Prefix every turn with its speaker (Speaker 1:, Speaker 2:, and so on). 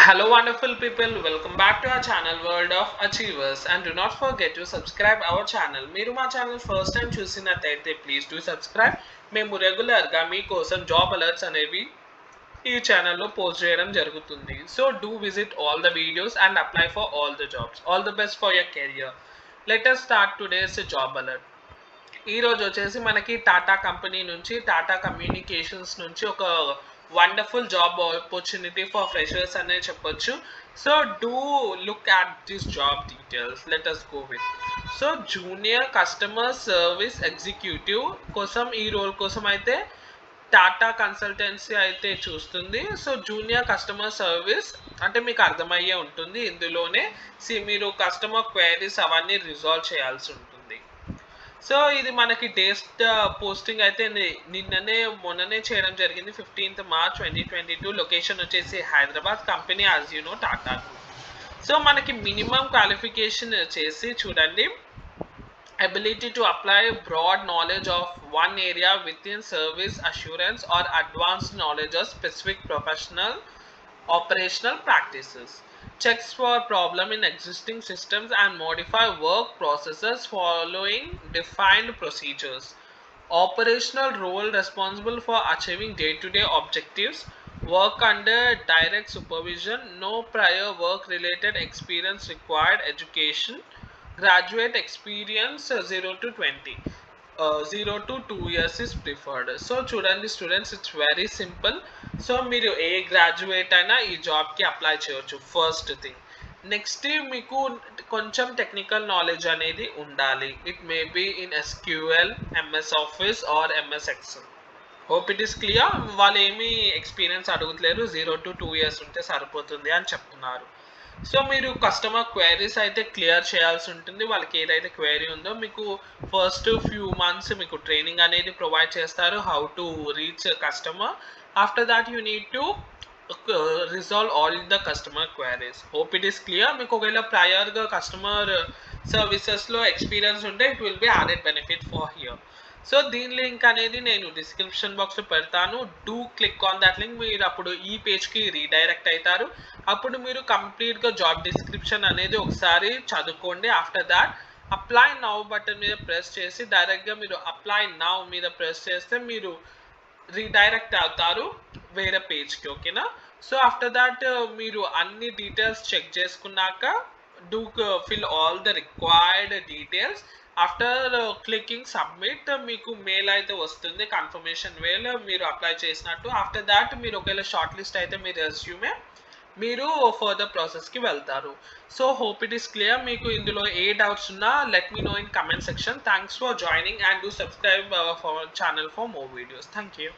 Speaker 1: Hello wonderful people, welcome back to our channel World of Achievers, and do not forget to subscribe our channel. మీరు మా channel first time చూసినట్లయితే please do subscribe. మేము రెగ్యులర్గా మీకోసం job alerts అనేవి ఈ ఛానల్లో పోస్ట్ చేయడం జరుగుతుంది. So do visit all the videos and apply for all the jobs. All the best for your career. Let us start today's job alert. ఈరోజు వచ్చేసి మనకి టాటా కంపెనీ నుంచి, టాటా కమ్యూనికేషన్స్ నుంచి ఒక wonderful job opportunity for freshers అనే చెప్పొచ్చు. So do look at this job details. Let us go with. So junior customer service executive కోసం ఈ రోల్ కోసం అయితే టాటా కన్సల్టెన్సీ అయితే చూస్తుంది. సో జూనియర్ కస్టమర్ సర్వీస్ అంటే మీకు అర్థమయ్యే ఉంటుంది. ఇందులోనే మీరు కస్టమర్ క్వైరీస్ అవన్నీ రిజాల్వ్ చేయాల్సి ఉంటుంది. సో ఇది మనకి డేట్ పోస్టింగ్ అయితే మొన్ననే చేయడం జరిగింది. 15th March 2022. లొకేషన్ వచ్చేసి Hyderabad. Company as you know Tata group. So మనకి మినిమం క్వాలిఫికేషన్ వచ్చేసి చూడండి, ability to apply broad knowledge of one area within service assurance or advanced knowledge of specific professional operational practices. Checks for problem in existing systems and modify work processes following defined procedures. Operational role responsible for achieving day-to-day objectives. Work under direct supervision. No prior work related experience required. Education. Graduate experience 0 to 20. 0 to 2 years is preferred. So చూడండి students, it's very simple. So మీరు ఏ graduate అయినా ఈ జాబ్కి apply చేయవచ్చు. First thing. Next మీకు కొంచెం technical knowledge అనేది ఉండాలి. It may be in SQL, MS Office or MS Excel. Hope it is clear. వాళ్ళు ఏమీ ఎక్స్పీరియన్స్ అడుగుతలేరు, 0 to 2 years ఉంటే సరిపోతుంది అని చెప్తున్నారు. సో మీరు కస్టమర్ క్వైరీస్ అయితే క్లియర్ చేయాల్సి ఉంటుంది. వాళ్ళకి ఏదైతే క్వైరీ ఉందో మీకు ఫస్ట్ ఫ్యూ మంత్స్ మీకు ట్రైనింగ్ అనేది ప్రొవైడ్ చేస్తారు, how to reach customer. After that you need to resolve all the customer queries. Hope it is clear. మీకు ఒకవేళ ప్రయర్గా కస్టమర్ సర్వీసెస్లో ఎక్స్పీరియన్స్ ఉంటే it will be added benefit for here. So దీని link అనేది నేను description బాక్స్లో పెడతాను. Do click on that link. మీరు అప్పుడు ఈ పేజ్కి రీడైరెక్ట్ అవుతారు. అప్పుడు మీరు కంప్లీట్గా జాబ్ డిస్క్రిప్షన్ అనేది ఒకసారి చదువుకోండి. After that apply now button మీద ప్రెస్ చేసి డైరెక్ట్గా మీరు అప్లై నౌ మీద ప్రెస్ చేస్తే మీరు రీడైరెక్ట్ అవుతారు వేరే పేజ్కి. ఓకేనా? సో ఆఫ్టర్ దాట్ మీరు అన్ని డీటెయిల్స్ చెక్ చేసుకున్నాక do fill all the required details. After clicking submit మీకు మెయిల్ అయితే వస్తుంది, కన్ఫర్మేషన్ మెయిల్ మీరు అప్లై చేసినట్టు. ఆఫ్టర్ దాట్ మీరు ఒకవేళ షార్ట్ లిస్ట్ అయితే మీ రెజ్యూమే మీరు ఫర్దర్ ప్రాసెస్కి వెళ్తారు. So hope it is clear. మీకు ఇందులో ఏ డౌట్స్ ఉన్నా let me know in comment section. Thanks for joining and do subscribe our channel for more videos. Thank you.